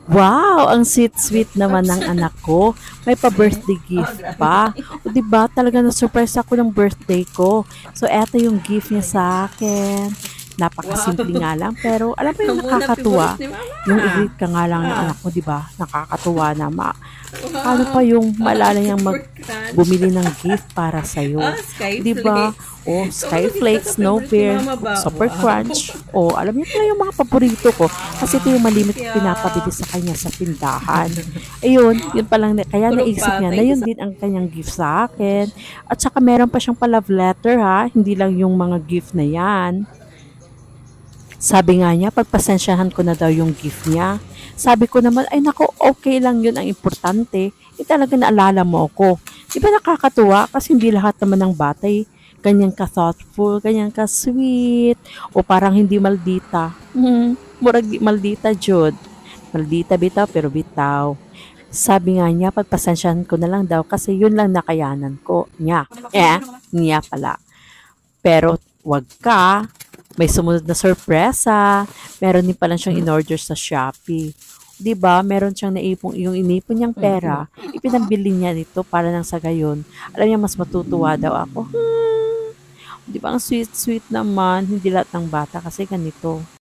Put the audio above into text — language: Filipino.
Wow, ang sweet-sweet naman ng anak ko. May pa-birthday gift pa. O, 'di ba? Talaga na-surprise ako ng birthday ko. So, eto yung gift niya sa akin. Wow. Napakasimple nga lang, pero alam mo yung Muna nakakatuwa, favorite ni mama. yung i-greet ka nga lang ng Ah, anak mo, 'di ba? Nakakatuwa na paano pa wow. yung maalala niyang Super crunch. bumili ng gift para sa'yo. Di ba? Skyflakes. O, Kamusta ka Skyflakes, sa Snow favorite ni Bear, mama ba? Super Wow. Crunch. O, alam niyo pala yung mga paborito ko. Kasi ito yung malimit ko Yeah. pinapabili sa kanya sa tindahan. Ayun, yun palang, kaya Puro naisip pa. niya na Thank you yun so din ang kanyang gift sa akin. At saka meron pa siyang pa-love letter ha, hindi lang yung mga gift na yan. Sabi nga niya, pagpasensyahan ko na daw yung gift niya. Sabi ko naman, ay nako, okay lang yun, ang importante. Talaga naalala mo ako. Di ba nakakatuwa? Kasi hindi lahat naman ng bata ganyan ka-thoughtful, ganyan ka-sweet, o parang hindi maldita. Murag maldita, Jud. Maldita bitaw, pero bitaw. Sabi nga niya, pagpasensyahan ko na lang daw kasi yun lang nakayanan ko. Niya pala. Pero wag ka, may sumunod na sorpresa. Meron din pala siyang in-order sa Shopee. 'Di ba? Meron siyang naipong yung inipon niyang pera, ipinambili niya nito para nang sa gayon. Alam niya mas matutuwa daw ako. 'Di ba ang sweet-sweet naman, hindi lahat ng bata kasi ganito.